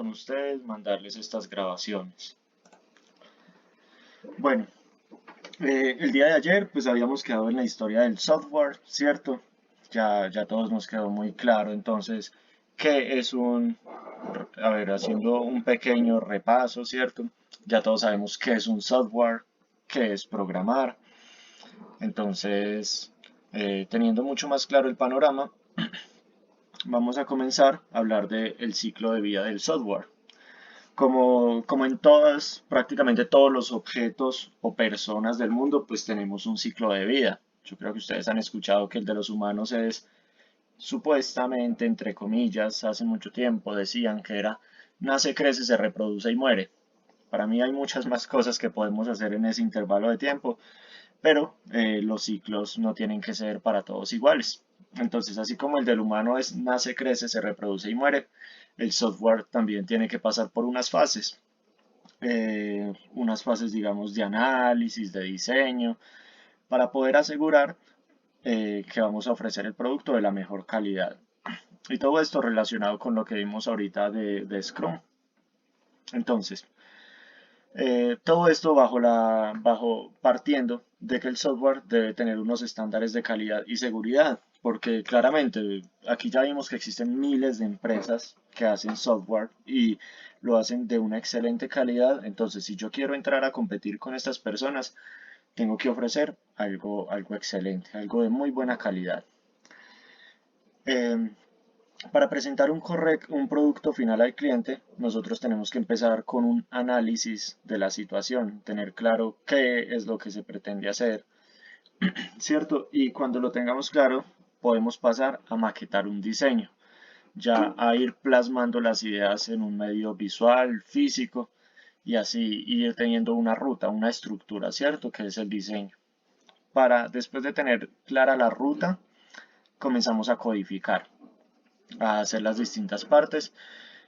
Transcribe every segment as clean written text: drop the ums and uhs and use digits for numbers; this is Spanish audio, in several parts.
con ustedes, mandarles estas grabaciones. Bueno, el día de ayer pues habíamos quedado en la historia del software, ¿cierto? Ya todos nos quedó muy claro entonces qué es a ver, haciendo un pequeño repaso, ¿cierto? Ya todos sabemos qué es un software, qué es programar. Entonces, teniendo mucho más claro el panorama, vamos a comenzar a hablar del ciclo de vida del software. Como en prácticamente todos los objetos o personas del mundo, pues tenemos un ciclo de vida. Yo creo que ustedes han escuchado que el de los humanos es supuestamente, entre comillas, hace mucho tiempo decían que era nace, crece, se reproduce y muere. Para mí hay muchas más cosas que podemos hacer en ese intervalo de tiempo, pero los ciclos no tienen que ser para todos iguales. Entonces, así como el del humano es nace, crece, se reproduce y muere, el software también tiene que pasar por unas fases, digamos, de análisis, de diseño, para poder asegurar que vamos a ofrecer el producto de la mejor calidad. Y todo esto relacionado con lo que vimos ahorita de Scrum. Entonces, todo esto partiendo de que el software debe tener unos estándares de calidad y seguridad, porque claramente aquí ya vimos que existen miles de empresas que hacen software y lo hacen de una excelente calidad. Entonces, si yo quiero entrar a competir con estas personas, tengo que ofrecer algo excelente, algo de muy buena calidad. Eh, para presentar un producto final al cliente, nosotros tenemos que empezar con un análisis de la situación, tener claro qué es lo que se pretende hacer, ¿cierto? Y cuando lo tengamos claro, podemos pasar a maquetar un diseño, ya a ir plasmando las ideas en un medio visual, físico, y así ir teniendo una ruta, una estructura, ¿cierto? Que es el diseño. Para después de tener clara la ruta, comenzamos a codificar, a hacer las distintas partes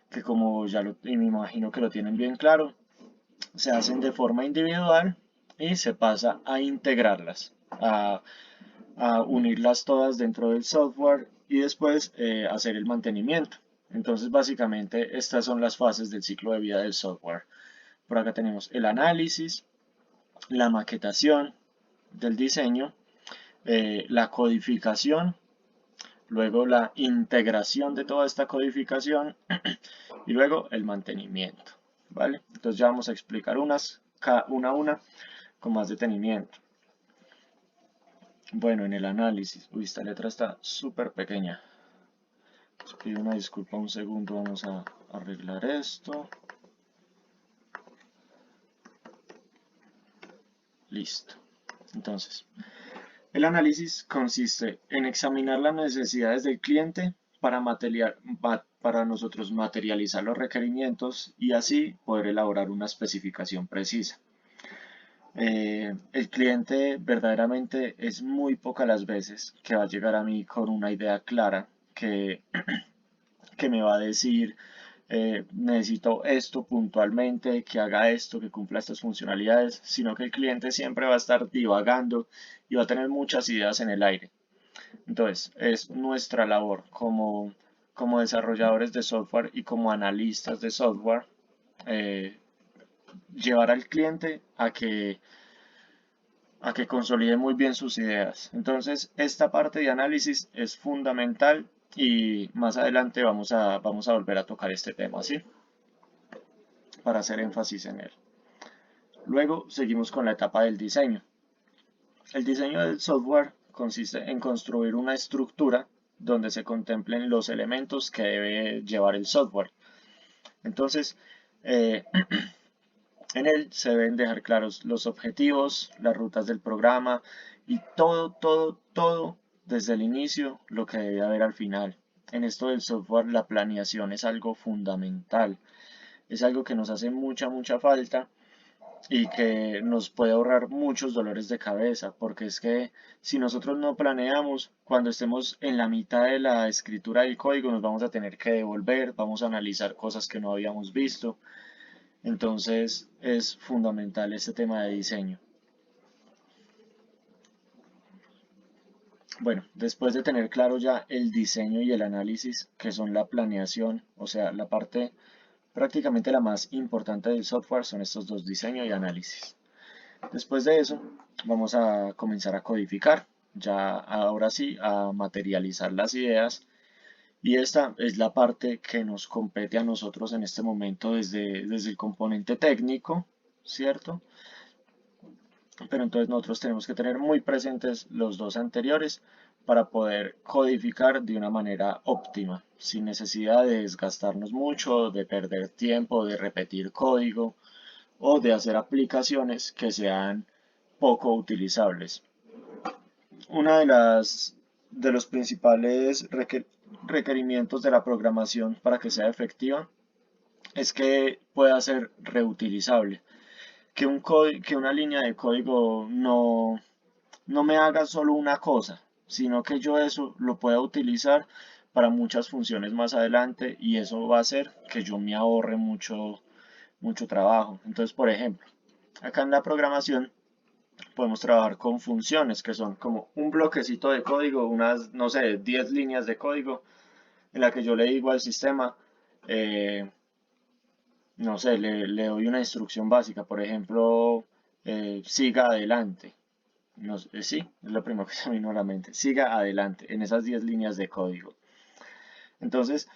que como y me imagino que lo tienen bien claro, se hacen de forma individual y se pasa a integrarlas, a unirlas todas dentro del software y después hacer el mantenimiento. Entonces básicamente estas son las fases del ciclo de vida del software. Por acá tenemos el análisis, la maquetación del diseño, la codificación, luego la integración de toda esta codificación y luego el mantenimiento, ¿vale? Entonces ya vamos a explicar una a una con más detenimiento. Bueno, en el análisis, uy, esta letra está súper pequeña. Les pido una disculpa un segundo, vamos a arreglar esto. Listo. Entonces, el análisis consiste en examinar las necesidades del cliente para nosotros materializar los requerimientos y así poder elaborar una especificación precisa. El cliente verdaderamente es muy pocas las veces que va a llegar a mí con una idea clara que me va a decir necesito esto puntualmente, que haga esto, que cumpla estas funcionalidades, sino que el cliente siempre va a estar divagando y va a tener muchas ideas en el aire. Entonces, es nuestra labor como desarrolladores de software y como analistas de software, eh, llevar al cliente a que consolide muy bien sus ideas. Entonces, esta parte de análisis es fundamental y más adelante vamos a volver a tocar este tema, ¿sí? Para hacer énfasis en él. Luego seguimos con la etapa del diseño. El diseño del software consiste en construir una estructura donde se contemplen los elementos que debe llevar el software. Entonces, en él se deben dejar claros los objetivos, las rutas del programa y todo desde el inicio lo que debe haber al final. En esto del software la planeación es algo fundamental, es algo que nos hace mucha falta y que nos puede ahorrar muchos dolores de cabeza, porque es que si nosotros no planeamos, cuando estemos en la mitad de la escritura del código nos vamos a tener que devolver, vamos a analizar cosas que no habíamos visto. Entonces es fundamental este tema de diseño. Bueno, después de tener claro ya el diseño y el análisis, que son la planeación, o sea, la parte prácticamente la más importante del software son estos dos, diseño y análisis. Después de eso, vamos a comenzar a codificar, ya ahora sí, a materializar las ideas. Y esta es la parte que nos compete a nosotros en este momento desde el componente técnico, ¿cierto? Pero entonces nosotros tenemos que tener muy presentes los dos anteriores para poder codificar de una manera óptima, sin necesidad de desgastarnos mucho, de perder tiempo, de repetir código o de hacer aplicaciones que sean poco utilizables. Una de los principales requerimientos de la programación para que sea efectiva es que pueda ser reutilizable, que una línea de código no me haga solo una cosa, sino que yo eso lo pueda utilizar para muchas funciones más adelante y eso va a hacer que yo me ahorre mucho trabajo. Entonces, por ejemplo, acá en la programación podemos trabajar con funciones que son como un bloquecito de código, unas, no sé, 10 líneas de código en la que yo le digo al sistema, eh, no sé, le doy una instrucción básica, por ejemplo, siga adelante. No sé, sí, es lo primero que se me vino a la mente. Siga adelante en esas 10 líneas de código. Entonces,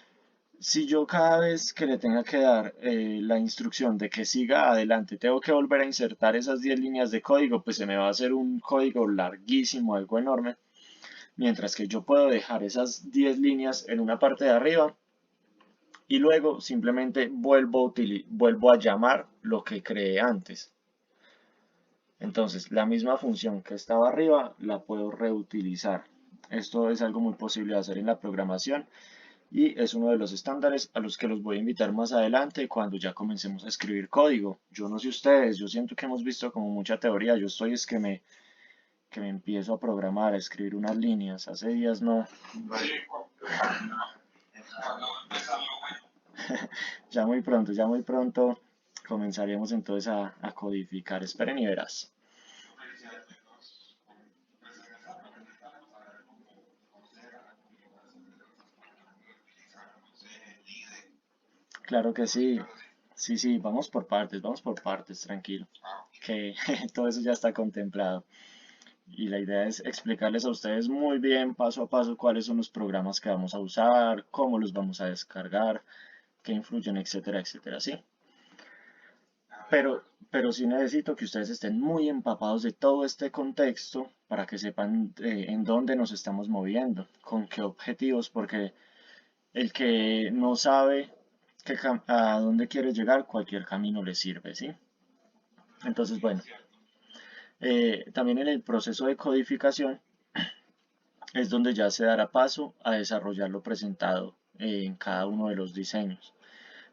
si yo cada vez que le tenga que dar la instrucción de que siga adelante, tengo que volver a insertar esas 10 líneas de código, pues se me va a hacer un código larguísimo, algo enorme. Mientras que yo puedo dejar esas 10 líneas en una parte de arriba y luego simplemente vuelvo a llamar lo que creé antes. Entonces, la misma función que estaba arriba la puedo reutilizar. Esto es algo muy posible de hacer en la programación y es uno de los estándares a los que los voy a invitar más adelante cuando ya comencemos a escribir código. Yo no sé ustedes, yo siento que hemos visto como mucha teoría. Yo estoy es que me empiezo a programar, a escribir unas líneas. Hace días no. Ya muy pronto comenzaremos entonces a codificar. Esperen y verás. Claro que sí. Sí, sí, vamos por partes, tranquilo. Que todo eso ya está contemplado. Y la idea es explicarles a ustedes muy bien, paso a paso, cuáles son los programas que vamos a usar, cómo los vamos a descargar, qué influyen, etcétera, etcétera, sí. Pero sí necesito que ustedes estén muy empapados de todo este contexto para que sepan en dónde nos estamos moviendo, con qué objetivos, porque el que no sabe a dónde quiere llegar, cualquier camino le sirve, ¿sí? Entonces, bueno, también en el proceso de codificación es donde ya se dará paso a desarrollar lo presentado en cada uno de los diseños,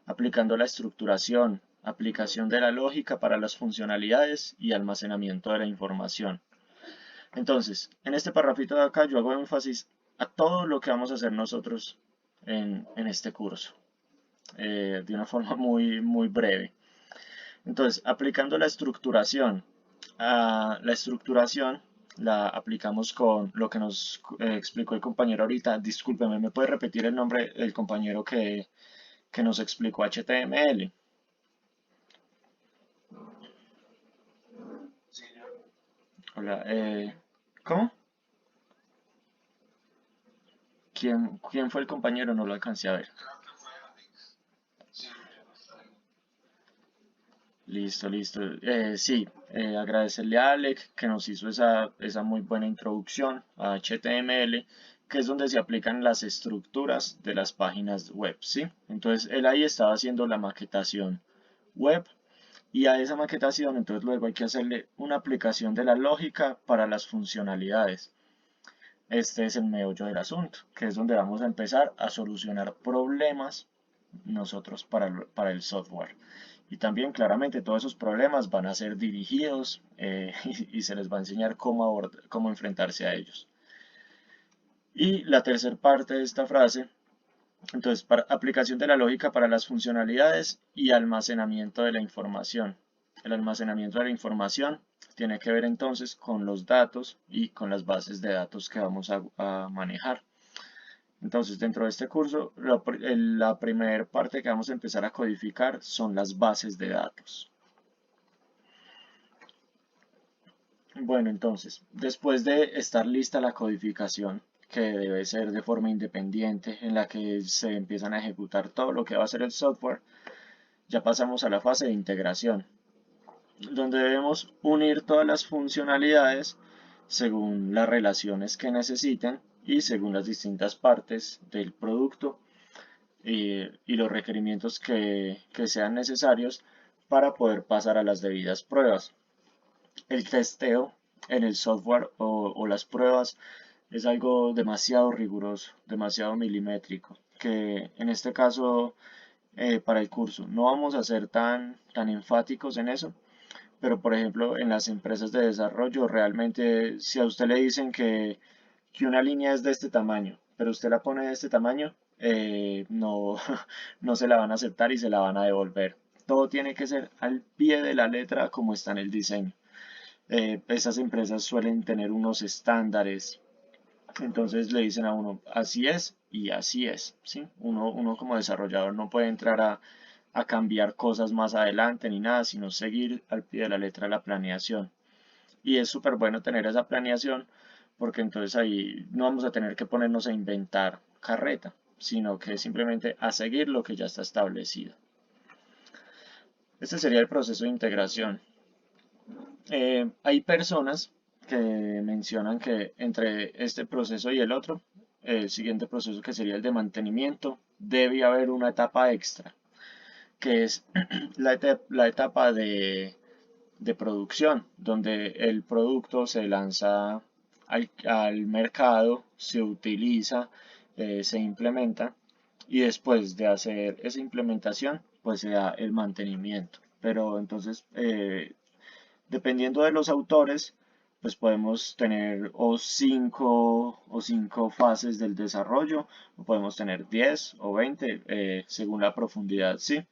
aplicando la estructuración, aplicación de la lógica para las funcionalidades y almacenamiento de la información. Entonces, en este parrafito de acá yo hago énfasis a todo lo que vamos a hacer nosotros en este curso, de una forma muy breve. Entonces, aplicando la estructuración, la estructuración la aplicamos con lo que nos explicó el compañero ahorita. Discúlpeme, ¿me puede repetir el nombre del compañero que nos explicó HTML? Hola, ¿cómo? ¿Quién fue el compañero? No lo alcancé a ver. Listo, listo. Sí, agradecerle a Alec que nos hizo esa muy buena introducción a HTML, que es donde se aplican las estructuras de las páginas web, ¿sí? Entonces, él ahí estaba haciendo la maquetación web y a esa maquetación, entonces luego hay que hacerle una aplicación de la lógica para las funcionalidades. Este es el meollo del asunto, que es donde vamos a empezar a solucionar problemas nosotros para el software. Y también claramente todos esos problemas van a ser dirigidos y se les va a enseñar cómo enfrentarse a ellos. Y la tercera parte de esta frase, entonces, para aplicación de la lógica para las funcionalidades y almacenamiento de la información. El almacenamiento de la información tiene que ver entonces con los datos y con las bases de datos que vamos a manejar. Entonces, dentro de este curso, la primera parte que vamos a empezar a codificar son las bases de datos. Bueno, entonces, después de estar lista la codificación, que debe ser de forma independiente, en la que se empiezan a ejecutar todo lo que va a hacer el software, ya pasamos a la fase de integración, donde debemos unir todas las funcionalidades según las relaciones que necesiten y según las distintas partes del producto y los requerimientos que sean necesarios para poder pasar a las debidas pruebas. El testeo en el software o las pruebas es algo demasiado riguroso, demasiado milimétrico, que en este caso para el curso no vamos a ser tan enfáticos en eso, pero por ejemplo en las empresas de desarrollo realmente si a usted le dicen que una línea es de este tamaño, pero usted la pone de este tamaño, no, no se la van a aceptar y se la van a devolver. Todo tiene que ser al pie de la letra como está en el diseño. Esas empresas suelen tener unos estándares, entonces le dicen a uno, así es y así es, ¿sí? Uno como desarrollador no puede entrar a cambiar cosas más adelante ni nada, sino seguir al pie de la letra la planeación. Y es súper bueno tener esa planeación porque entonces ahí no vamos a tener que ponernos a inventar carreta, sino que simplemente a seguir lo que ya está establecido. Este sería el proceso de integración. Hay personas que mencionan que entre este proceso y el otro, el siguiente proceso que sería el de mantenimiento, debe haber una etapa extra, que es la etapa de producción, donde el producto se lanza al mercado, se utiliza, se implementa y después de hacer esa implementación, pues se da el mantenimiento. Pero entonces, dependiendo de los autores, pues podemos tener o cinco fases del desarrollo, o podemos tener 10 o 20, según la profundidad, sí.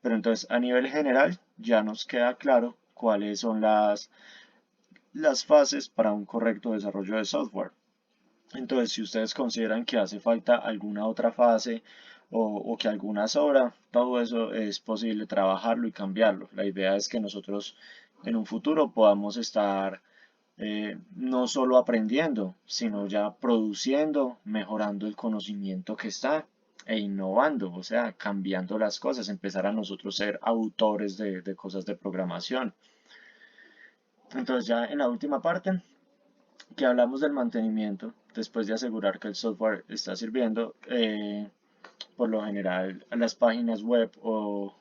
Pero entonces a nivel general ya nos queda claro cuáles son las fases para un correcto desarrollo de software. Entonces, si ustedes consideran que hace falta alguna otra fase o que alguna sobra, todo eso es posible trabajarlo y cambiarlo. La idea es que nosotros en un futuro podamos estar no solo aprendiendo, sino ya produciendo, mejorando el conocimiento que está e innovando, o sea, cambiando las cosas, empezar a nosotros ser autores de cosas de programación. Entonces ya en la última parte, que hablamos del mantenimiento, después de asegurar que el software está sirviendo, por lo general las páginas web o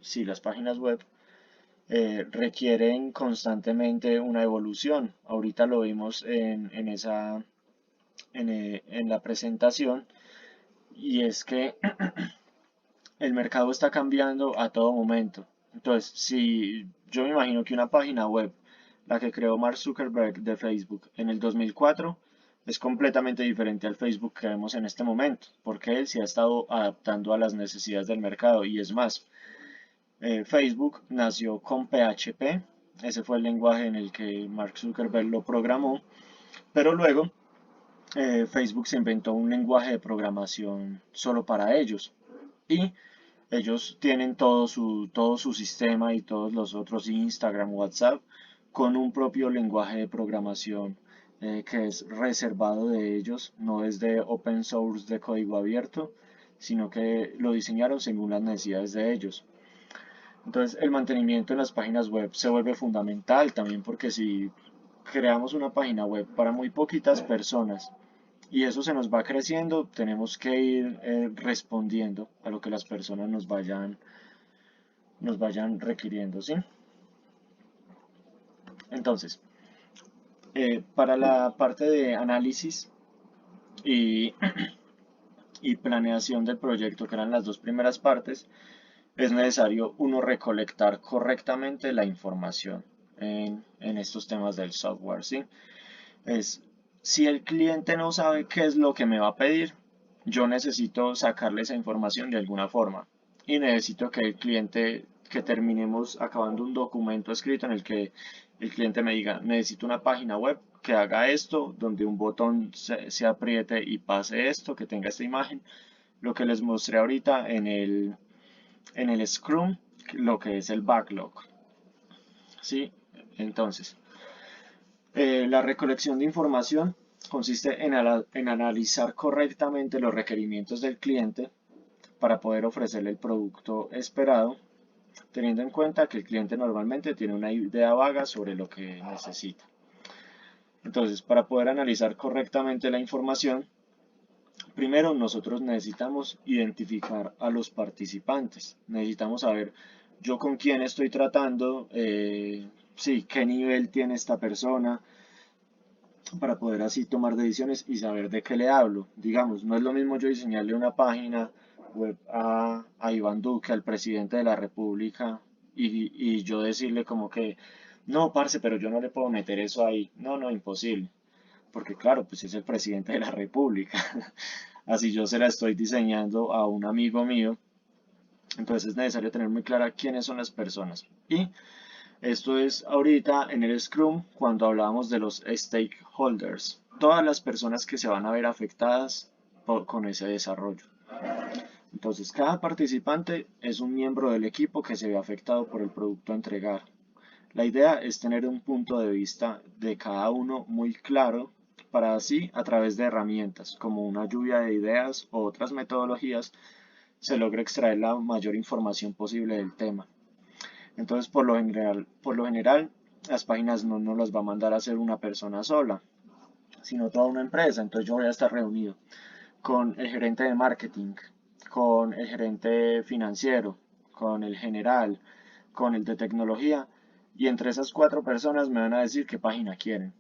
sí, las páginas web requieren constantemente una evolución. Ahorita lo vimos en la presentación y es que el mercado está cambiando a todo momento. Entonces, si yo me imagino que una página web, la que creó Mark Zuckerberg de Facebook en el 2004, es completamente diferente al Facebook que vemos en este momento, porque él se ha estado adaptando a las necesidades del mercado y es más, Facebook nació con PHP, ese fue el lenguaje en el que Mark Zuckerberg lo programó, pero luego Facebook se inventó un lenguaje de programación solo para ellos y ellos tienen todo su sistema y todos los otros Instagram, WhatsApp con un propio lenguaje de programación que es reservado de ellos, no es de open source de código abierto, sino que lo diseñaron según las necesidades de ellos. Entonces el mantenimiento en las páginas web se vuelve fundamental también porque si creamos una página web para muy poquitas personas y eso se nos va creciendo, tenemos que ir respondiendo a lo que las personas nos vayan requiriendo, ¿sí? Entonces, para la parte de análisis y, y planeación del proyecto, que eran las dos primeras partes, es necesario uno recolectar correctamente la información en estos temas del software, ¿sí? Es, si el cliente no sabe qué es lo que me va a pedir, yo necesito sacarle esa información de alguna forma y necesito que el cliente, que terminemos acabando un documento escrito en el que el cliente me diga, necesito una página web que haga esto, donde un botón se apriete y pase esto, que tenga esta imagen, lo que les mostré ahorita en el Scrum, lo que es el backlog. ¿Sí? Entonces, la recolección de información consiste en analizar correctamente los requerimientos del cliente para poder ofrecerle el producto esperado, teniendo en cuenta que el cliente normalmente tiene una idea vaga sobre lo que necesita. Entonces, para poder analizar correctamente la información, primero nosotros necesitamos identificar a los participantes. Necesitamos saber yo con quién estoy tratando, sí, qué nivel tiene esta persona, para poder así tomar decisiones y saber de qué le hablo. Digamos, no es lo mismo yo diseñarle una página web a Iván Duque, al presidente de la República, y yo decirle como que, no, parce, pero yo no le puedo meter eso ahí. No, no, imposible. Porque claro, pues es el presidente de la República. Así yo se la estoy diseñando a un amigo mío. Entonces es necesario tener muy clara quiénes son las personas. Y esto es ahorita en el Scrum cuando hablábamos de los stakeholders, todas las personas que se van a ver afectadas con ese desarrollo. Entonces, cada participante es un miembro del equipo que se ve afectado por el producto a entregar. La idea es tener un punto de vista de cada uno muy claro para así, a través de herramientas como una lluvia de ideas o otras metodologías, se logre extraer la mayor información posible del tema. Entonces, por lo general, las páginas no nos las va a mandar a hacer una persona sola, sino toda una empresa. Entonces, yo voy a estar reunido con el gerente de marketing, con el gerente financiero, con el general, con el de tecnología, y entre esas cuatro personas me van a decir qué página quieren.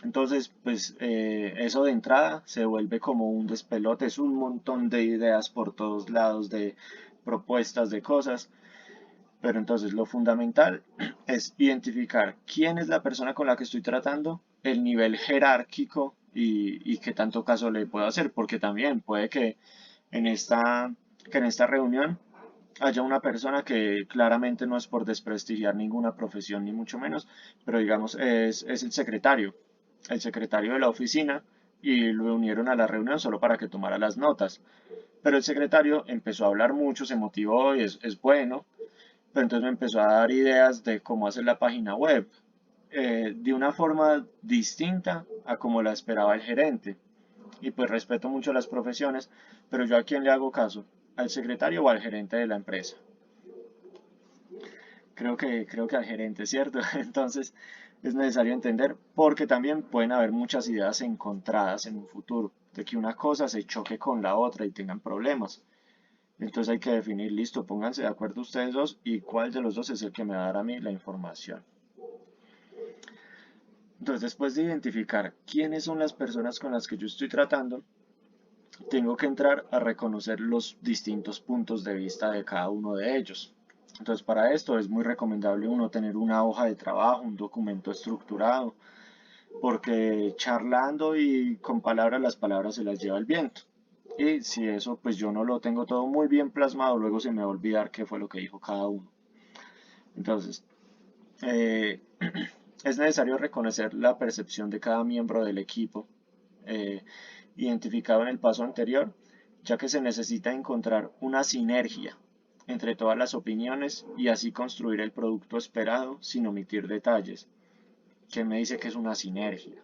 Entonces, pues eso de entrada se vuelve como un despelote, es un montón de ideas por todos lados, de propuestas, de cosas. Pero entonces lo fundamental es identificar quién es la persona con la que estoy tratando, el nivel jerárquico y qué tanto caso le puedo hacer, porque también puede en esta, que en esta reunión haya una persona que claramente no es por desprestigiar ninguna profesión ni mucho menos, pero digamos es el secretario de la oficina y lo unieron a la reunión solo para que tomara las notas. Pero el secretario empezó a hablar mucho, se motivó y es bueno, pero entonces me empezó a dar ideas de cómo hacer la página web, de una forma distinta a como la esperaba el gerente. Y pues respeto mucho las profesiones, pero yo a quién le hago caso, al secretario o al gerente de la empresa. Creo que al gerente, ¿cierto? Entonces es necesario entender porque también pueden haber muchas ideas encontradas en un futuro, de que una cosa se choque con la otra y tengan problemas. Entonces hay que definir, listo, pónganse de acuerdo ustedes dos y cuál de los dos es el que me va a dar a mí la información. Entonces, después de identificar quiénes son las personas con las que yo estoy tratando, tengo que entrar a reconocer los distintos puntos de vista de cada uno de ellos. Entonces, para esto es muy recomendable uno tener una hoja de trabajo, un documento estructurado, porque charlando y con palabras las palabras se las lleva el viento. Y si eso pues yo no lo tengo todo muy bien plasmado, luego se me va a olvidar qué fue lo que dijo cada uno. Entonces, eh, es necesario reconocer la percepción de cada miembro del equipo, eh, identificado en el paso anterior, ya que se necesita encontrar una sinergia entre todas las opiniones y así construir el producto esperado sin omitir detalles. ¿Qué me dice que es una sinergia?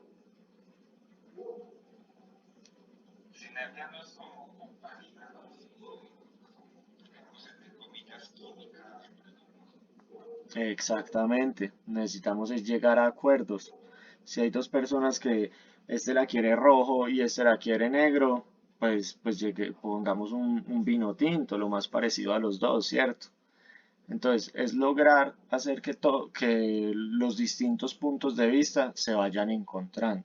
Exactamente, necesitamos es llegar a acuerdos. Si hay dos personas que este la quiere rojo y este la quiere negro, pues pongamos un vino tinto, lo más parecido a los dos, ¿cierto? Entonces, es lograr hacer que los distintos puntos de vista se vayan encontrando.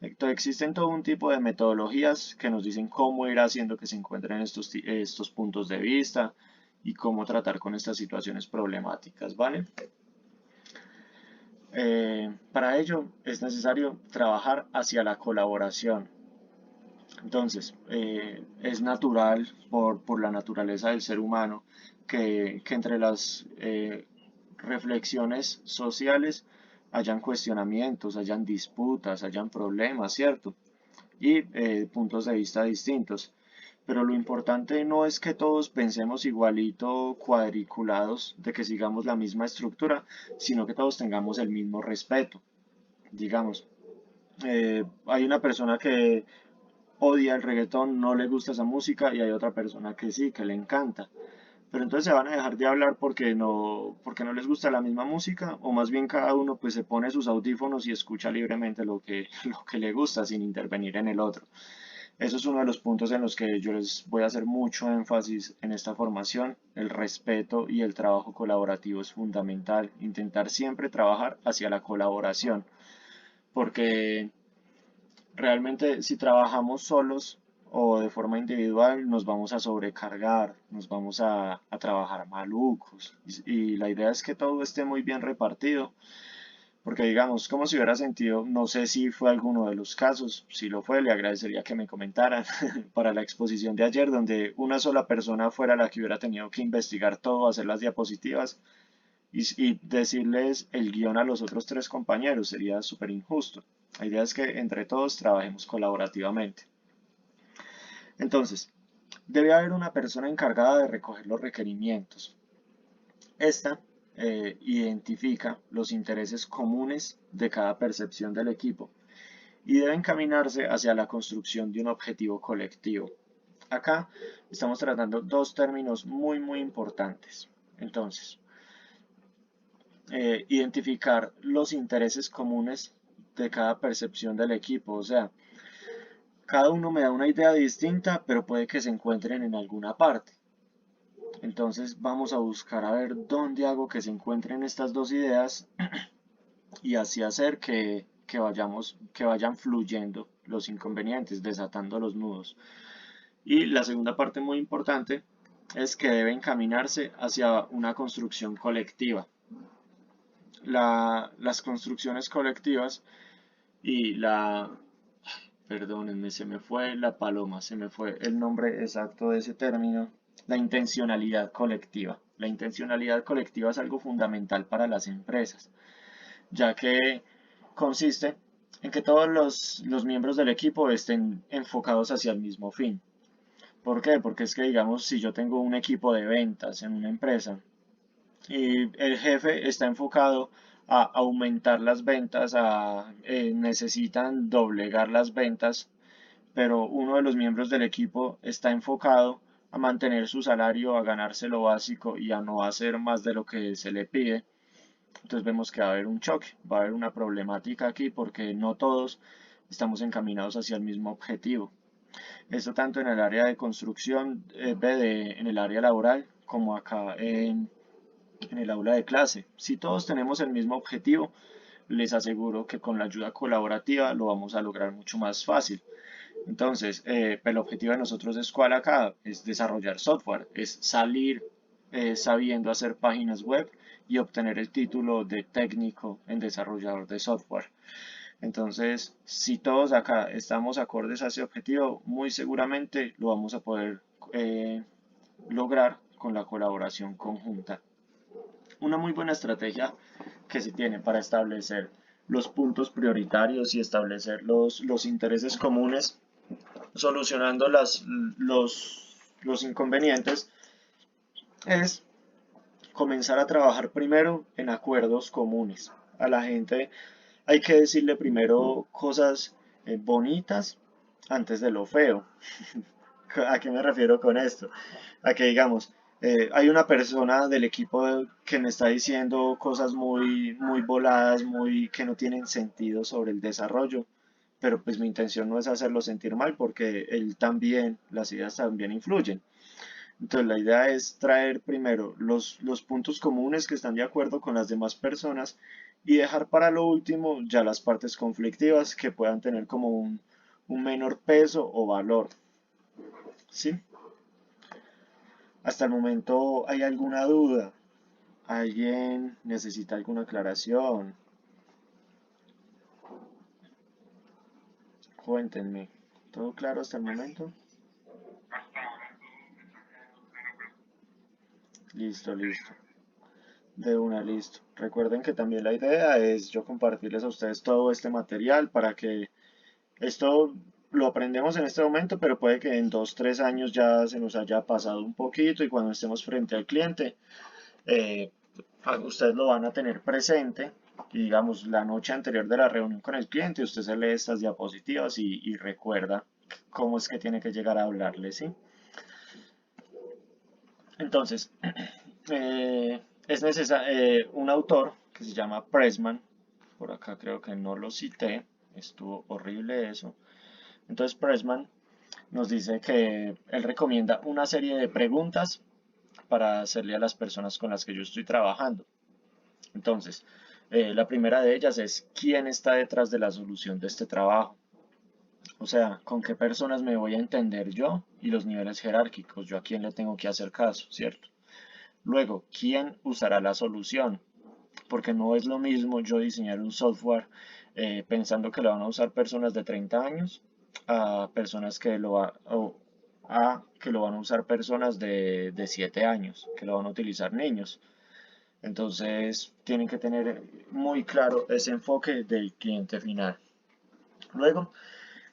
Entonces, existen todo un tipo de metodologías que nos dicen cómo ir haciendo que se encuentren estos puntos de vista y cómo tratar con estas situaciones problemáticas, ¿vale? Para ello es necesario trabajar hacia la colaboración. Entonces, es natural por la naturaleza del ser humano que entre las reflexiones sociales hayan cuestionamientos, hayan disputas, hayan problemas, ¿cierto? Y puntos de vista distintos. Pero lo importante no es que todos pensemos igualito cuadriculados, de que sigamos la misma estructura, sino que todos tengamos el mismo respeto. Digamos, hay una persona que odia el reggaetón, no le gusta esa música y hay otra persona que sí, que le encanta. Pero entonces se van a dejar de hablar porque no les gusta la misma música, o más bien cada uno pues se pone sus audífonos y escucha libremente lo que le gusta sin intervenir en el otro. Eso es uno de los puntos en los que yo les voy a hacer mucho énfasis en esta formación. El respeto y el trabajo colaborativo es fundamental. Intentar siempre trabajar hacia la colaboración, porque realmente si trabajamos solos o de forma individual nos vamos a sobrecargar, nos vamos a trabajar malucos. Y la idea es que todo esté muy bien repartido, porque digamos, como si hubiera sentido, no sé si fue alguno de los casos, si lo fue, le agradecería que me comentaran para la exposición de ayer, donde una sola persona fuera la que hubiera tenido que investigar todo, hacer las diapositivas y decirles el guión a los otros tres compañeros, sería súper injusto. La idea es que entre todos trabajemos colaborativamente. Entonces, debe haber una persona encargada de recoger los requerimientos. Esta identifica los intereses comunes de cada percepción del equipo y debe encaminarse hacia la construcción de un objetivo colectivo. Acá estamos tratando dos términos muy importantes. Entonces, identificar los intereses comunes de cada percepción del equipo, o sea, cada uno me da una idea distinta, pero puede que se encuentren en alguna parte. Entonces vamos a buscar a ver dónde hago que se encuentren estas dos ideas y así hacer que vayan fluyendo los inconvenientes, desatando los nudos. Y la segunda parte muy importante es que debe encaminarse hacia una construcción colectiva. Las construcciones colectivas y perdónenme, se me fue la paloma, se me fue el nombre exacto de ese término, la intencionalidad colectiva. La intencionalidad colectiva es algo fundamental para las empresas, ya que consiste en que todos los miembros del equipo estén enfocados hacia el mismo fin. ¿Por qué? Porque es que, digamos, si yo tengo un equipo de ventas en una empresa y el jefe está enfocado a aumentar las ventas, necesitan doblegar las ventas, pero uno de los miembros del equipo está enfocado a mantener su salario, a ganarse lo básico y a no hacer más de lo que se le pide. Entonces vemos que va a haber un choque, va a haber una problemática aquí porque no todos estamos encaminados hacia el mismo objetivo. Esto tanto en el área de construcción, en el área laboral, como acá en el aula de clase. Si todos tenemos el mismo objetivo, les aseguro que con la ayuda colaborativa lo vamos a lograr mucho más fácil. Entonces, el objetivo de nosotros es cuál acá, es desarrollar software, es salir sabiendo hacer páginas web y obtener el título de técnico en desarrollador de software. Entonces, si todos acá estamos acordes a ese objetivo, muy seguramente lo vamos a poder lograr con la colaboración conjunta. Una muy buena estrategia que se tiene para establecer los puntos prioritarios y establecer los intereses comunes, solucionando los inconvenientes, es comenzar a trabajar primero en acuerdos comunes. A la gente hay que decirle primero cosas bonitas antes de lo feo. ¿A qué me refiero con esto? A que digamos, hay una persona del equipo que me está diciendo cosas muy voladas, que no tienen sentido sobre el desarrollo, pero pues mi intención no es hacerlo sentir mal porque él también, las ideas también influyen. Entonces la idea es traer primero los puntos comunes que están de acuerdo con las demás personas y dejar para lo último ya las partes conflictivas que puedan tener como un menor peso o valor. ¿Sí? Hasta el momento, ¿hay alguna duda? ¿Alguien necesita alguna aclaración? Cuéntenme. ¿Todo claro hasta el momento? Listo, listo. De una, listo. Recuerden que también la idea es yo compartirles a ustedes todo este material para que esto lo aprendemos en este momento, pero puede que en 2, 3 años ya se nos haya pasado un poquito y cuando estemos frente al cliente, eh, ustedes lo van a tener presente y digamos la noche anterior de la reunión con el cliente, usted se lee estas diapositivas y recuerda cómo es que tiene que llegar a hablarle, ¿sí? Entonces, es necesario un autor que se llama Pressman, por acá creo que no lo cité, estuvo horrible eso. Entonces Pressman nos dice que él recomienda una serie de preguntas para hacerle a las personas con las que yo estoy trabajando. Entonces, la primera de ellas es ¿quién está detrás de la solución de este trabajo? O sea, ¿con qué personas me voy a entender yo y los niveles jerárquicos? ¿Yo a quién le tengo que hacer caso, cierto? Luego, ¿quién usará la solución? Porque no es lo mismo yo diseñar un software pensando que lo van a usar personas de 30 años a personas que lo van a usar personas de 7 años, que lo van a utilizar niños. Entonces, tienen que tener muy claro ese enfoque del cliente final. Luego,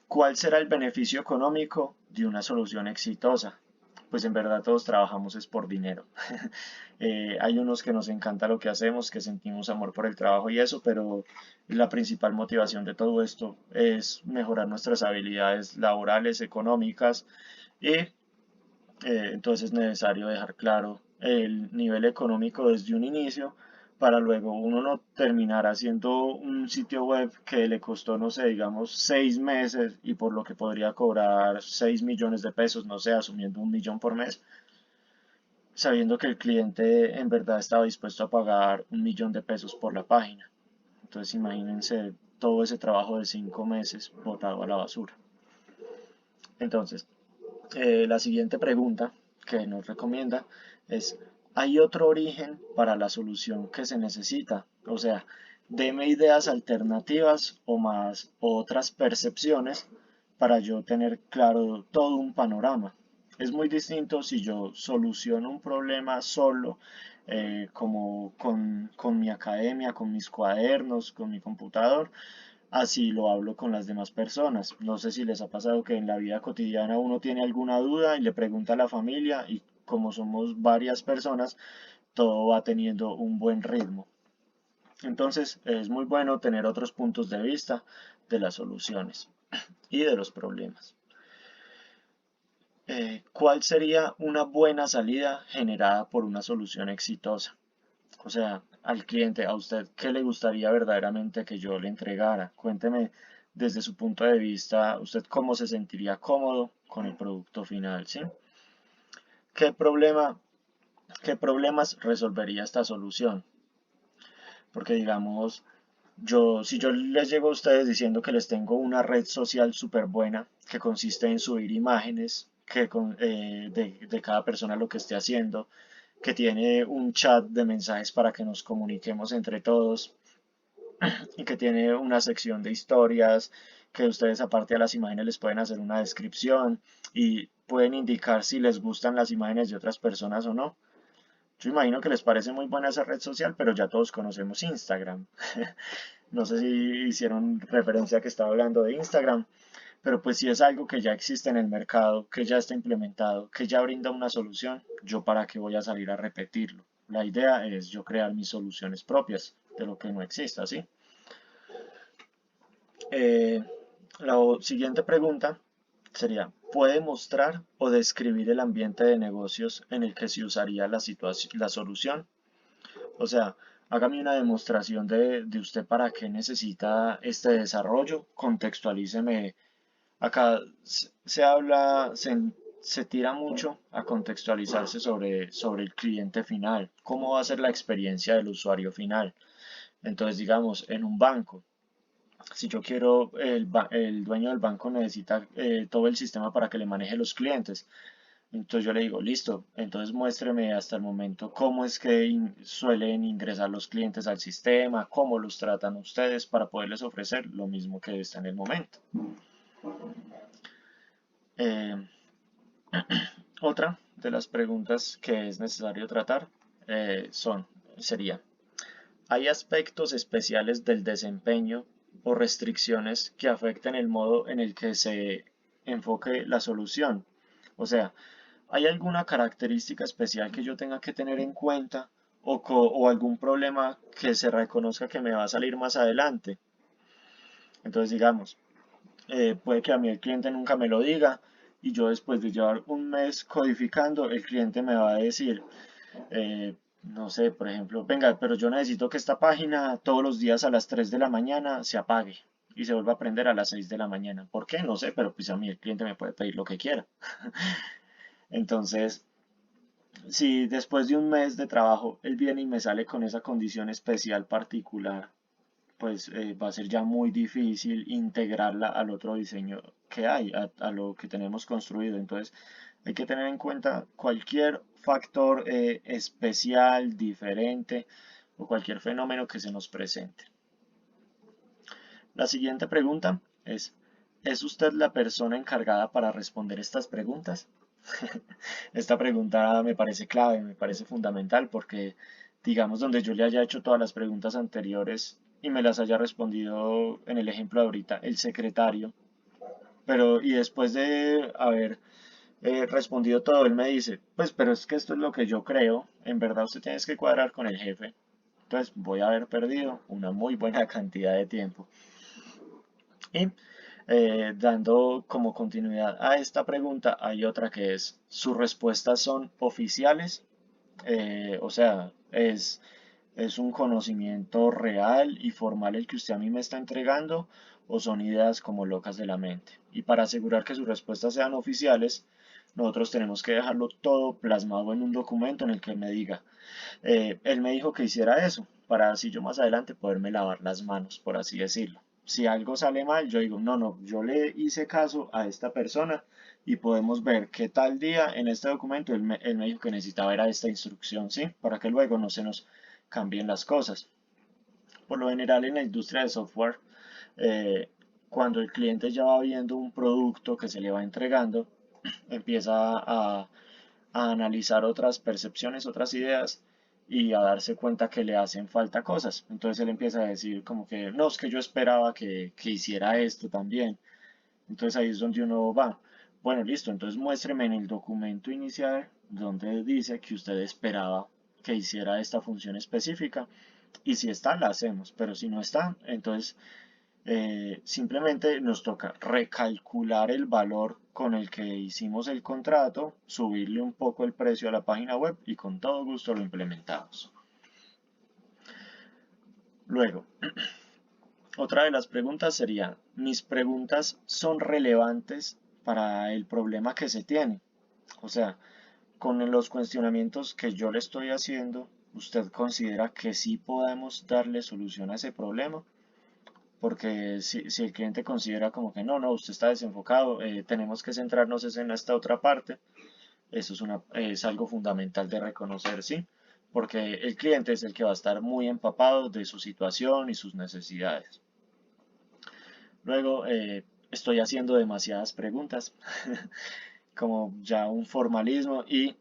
¿cuál será el beneficio económico de una solución exitosa? Pues en verdad todos trabajamos es por dinero. Hay unos que nos encanta lo que hacemos, que sentimos amor por el trabajo y eso, pero la principal motivación de todo esto es mejorar nuestras habilidades laborales, económicas y entonces es necesario dejar claro el nivel económico desde un inicio para luego uno no terminar haciendo un sitio web que le costó, no sé, digamos 6 meses y por lo que podría cobrar 6 millones de pesos, no sé, asumiendo 1 millón por mes, sabiendo que el cliente en verdad estaba dispuesto a pagar 1 millón de pesos por la página. Entonces imagínense todo ese trabajo de 5 meses botado a la basura. Entonces, la siguiente pregunta que nos recomienda es, ¿hay otro origen para la solución que se necesita? O sea, deme ideas alternativas o más otras percepciones para yo tener claro todo un panorama. Es muy distinto si yo soluciono un problema solo, como con mi academia, con mis cuadernos, con mi computador, así lo hablo con las demás personas. No sé si les ha pasado que en la vida cotidiana uno tiene alguna duda y le pregunta a la familia y como somos varias personas, todo va teniendo un buen ritmo. Entonces es muy bueno tener otros puntos de vista de las soluciones y de los problemas. ¿Cuál sería una buena salida generada por una solución exitosa? O sea, al cliente, a usted, ¿qué le gustaría verdaderamente que yo le entregara? Cuénteme desde su punto de vista, usted cómo se sentiría cómodo con el producto final, ¿sí? ¿Qué problema, qué problemas resolvería esta solución? Porque digamos, si yo les llego a ustedes diciendo que les tengo una red social súper buena, que consiste en subir imágenes de cada persona lo que esté haciendo, que tiene un chat de mensajes para que nos comuniquemos entre todos, y que tiene una sección de historias que ustedes aparte de las imágenes les pueden hacer una descripción y pueden indicar si les gustan las imágenes de otras personas o no. Yo imagino que les parece muy buena esa red social, pero ya todos conocemos Instagram. No sé si hicieron referencia a que estaba hablando de Instagram, pero pues si es algo que ya existe en el mercado, que ya está implementado, que ya brinda una solución, yo para qué voy a salir a repetirlo. La idea es yo crear mis soluciones propias de lo que no exista, ¿sí? Eh, la siguiente pregunta sería, ¿puede mostrar o describir el ambiente de negocios en el que se usaría la solución? O sea, hágame una demostración de usted para qué necesita este desarrollo, contextualíceme. Acá se tira mucho a contextualizarse sobre el cliente final, cómo va a ser la experiencia del usuario final. Entonces, digamos, en un banco, si yo quiero, el dueño del banco necesita todo el sistema para que le maneje los clientes. Entonces yo le digo, listo, entonces muéstreme hasta el momento cómo es que suelen ingresar los clientes al sistema, cómo los tratan ustedes para poderles ofrecer lo mismo que está en el momento. Eh, Otra de las preguntas que es necesario tratar son, sería, ¿hay aspectos especiales del desempeño o restricciones que afecten el modo en el que se enfoque la solución? O sea, ¿hay alguna característica especial que yo tenga que tener en cuenta o algún problema que se reconozca que me va a salir más adelante? Entonces, digamos, puede que a mí el cliente nunca me lo diga y yo después de llevar un mes codificando, el cliente me va a decir, no sé, por ejemplo, venga, pero yo necesito que esta página todos los días a las 3 de la mañana se apague y se vuelva a prender a las 6 de la mañana. ¿Por qué? No sé, pero pues a mí el cliente me puede pedir lo que quiera. Entonces, si después de un mes de trabajo él viene y me sale con esa condición especial particular, pues va a ser ya muy difícil integrarla al otro diseño que hay, a lo que tenemos construido. Entonces, hay que tener en cuenta cualquier factor especial, diferente o cualquier fenómeno que se nos presente. La siguiente pregunta ¿es usted la persona encargada para responder estas preguntas? Esta pregunta me parece clave, me parece fundamental porque, digamos, donde yo le haya hecho todas las preguntas anteriores y me las haya respondido en el ejemplo de ahorita, el secretario, pero y después de haber respondido todo, él me dice, pues, pero es que esto es lo que yo creo, en verdad usted tiene que cuadrar con el jefe, entonces voy a haber perdido una muy buena cantidad de tiempo. Y dando como continuidad a esta pregunta, hay otra que es, ¿sus respuestas son oficiales? O sea, es un conocimiento real y formal el que usted a mí me está entregando o son ideas como locas de la mente. Y para asegurar que sus respuestas sean oficiales, nosotros tenemos que dejarlo todo plasmado en un documento en el que me diga, él me dijo que hiciera eso, para así yo más adelante poderme lavar las manos, por así decirlo. Si algo sale mal, yo digo, no, no, yo le hice caso a esta persona y podemos ver que tal día en este documento él me dijo que necesitaba era esta instrucción, ¿sí? Para que luego no se nos cambien las cosas. Por lo general en la industria de software, eh, cuando el cliente ya va viendo un producto que se le va entregando, empieza a analizar otras percepciones, otras ideas y a darse cuenta que le hacen falta cosas. Entonces él empieza a decir como que no, es que yo esperaba que hiciera esto también. Entonces ahí es donde uno va. Bueno, listo, entonces muéstreme en el documento inicial donde dice que usted esperaba que hiciera esta función específica y si está, la hacemos, pero si no está, entonces simplemente nos toca recalcular el valor con el que hicimos el contrato, subirle un poco el precio a la página web y con todo gusto lo implementamos. Luego, otra de las preguntas sería, ¿mis preguntas son relevantes para el problema que se tiene? O sea, con los cuestionamientos que yo le estoy haciendo, ¿usted considera que sí podemos darle solución a ese problema? Porque si el cliente considera como que no, no, usted está desenfocado, tenemos que centrarnos en esta otra parte, eso es algo fundamental de reconocer, ¿sí? Porque el cliente es el que va a estar muy empapado de su situación y sus necesidades. Luego, estoy haciendo demasiadas preguntas, como ya un formalismo y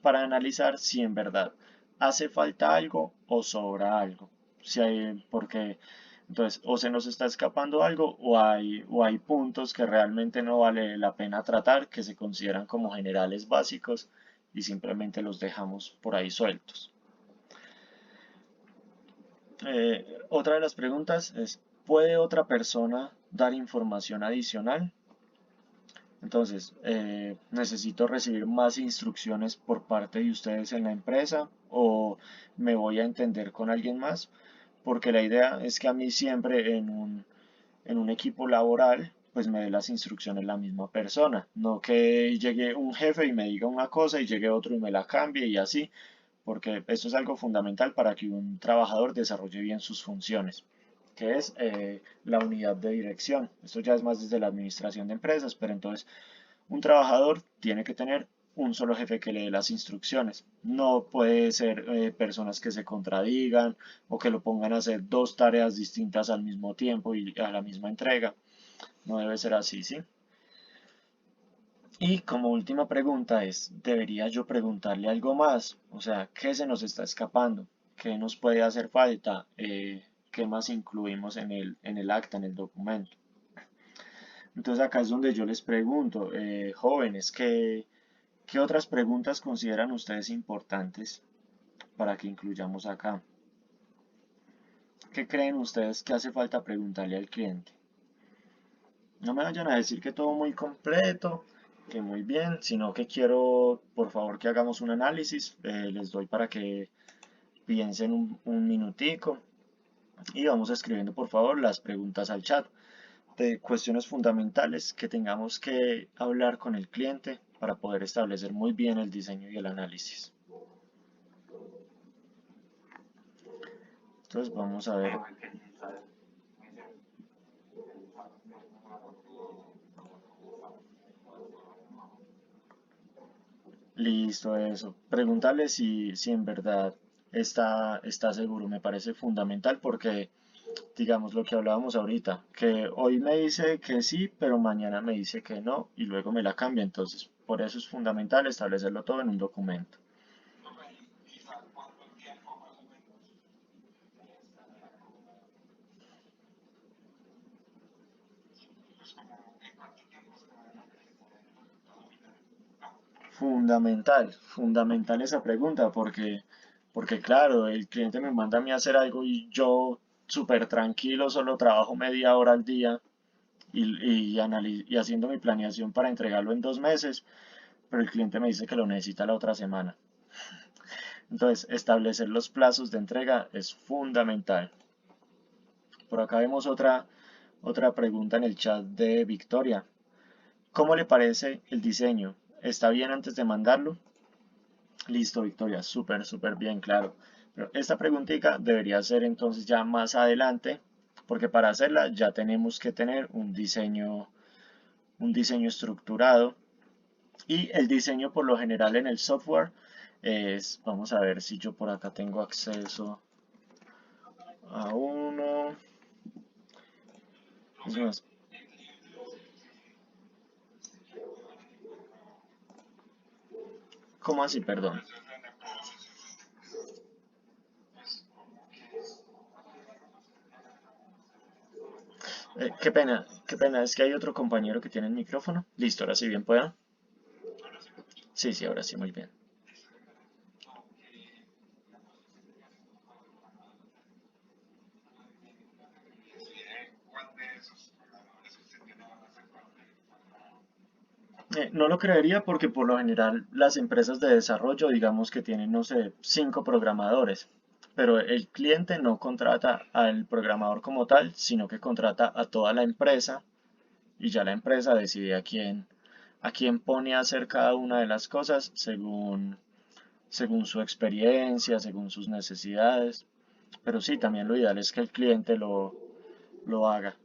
para analizar si en verdad hace falta algo o sobra algo. Si hay, porque entonces o se nos está escapando algo o hay puntos que realmente no vale la pena tratar, que se consideran como generales básicos y simplemente los dejamos por ahí sueltos. Otra de las preguntas es, ¿puede otra persona dar información adicional? Entonces, necesito recibir más instrucciones por parte de ustedes en la empresa o me voy a entender con alguien más, porque la idea es que a mí siempre en un equipo laboral, pues me dé las instrucciones la misma persona, no que llegue un jefe y me diga una cosa y llegue otro y me la cambie y así, porque eso es algo fundamental para que un trabajador desarrolle bien sus funciones, que es la unidad de dirección. Esto ya es más desde la administración de empresas, pero entonces un trabajador tiene que tener un solo jefe que le dé las instrucciones. No puede ser personas que se contradigan o que lo pongan a hacer dos tareas distintas al mismo tiempo y a la misma entrega. No debe ser así, ¿sí? Y como última pregunta es, ¿debería yo preguntarle algo más? O sea, ¿qué se nos está escapando? qué nos puede hacer falta, qué más incluimos en el acta, en el documento. Entonces acá es donde yo les pregunto, jóvenes, ¿qué otras preguntas consideran ustedes importantes para que incluyamos acá? ¿Qué creen ustedes que hace falta preguntarle al cliente? No me vayan a decir que todo muy completo, que muy bien, sino que quiero, por favor, que hagamos un análisis. Les doy para que piensen un minutico y vamos escribiendo, por favor, las preguntas al chat de cuestiones fundamentales que tengamos que hablar con el cliente para poder establecer muy bien el diseño y el análisis. Entonces vamos a ver. Listo, eso. Preguntarle si en verdad está seguro. Me parece fundamental porque, digamos, lo que hablábamos ahorita, que hoy me dice que sí, pero mañana me dice que no y luego me la cambia. Entonces, por eso es fundamental establecerlo todo en un documento. Fundamental esa pregunta porque claro, el cliente me manda a mí a hacer algo y yo súper tranquilo, solo trabajo media hora al día y haciendo mi planeación para entregarlo en 2 meses, pero el cliente me dice que lo necesita la otra semana. Entonces, establecer los plazos de entrega es fundamental. Por acá vemos otra pregunta en el chat de Victoria. ¿Cómo le parece el diseño? ¿Está bien antes de mandarlo? Listo, Victoria, súper bien, claro. Pero esta preguntita debería ser entonces ya más adelante, porque para hacerla ya tenemos que tener un diseño estructurado. Y el diseño por lo general en el software es, vamos a ver si yo por acá tengo acceso a uno. Es más, ¿cómo así? Perdón. Qué pena, es que hay otro compañero que tiene el micrófono. Listo, ahora sí bien pueda. Sí, sí, ahora sí, muy bien. No lo creería porque por lo general las empresas de desarrollo, digamos que tienen, no sé, 5 programadores, pero el cliente no contrata al programador como tal, sino que contrata a toda la empresa y ya la empresa decide a quién pone a hacer cada una de las cosas según su experiencia, según sus necesidades. Pero sí, también lo ideal es que el cliente lo haga.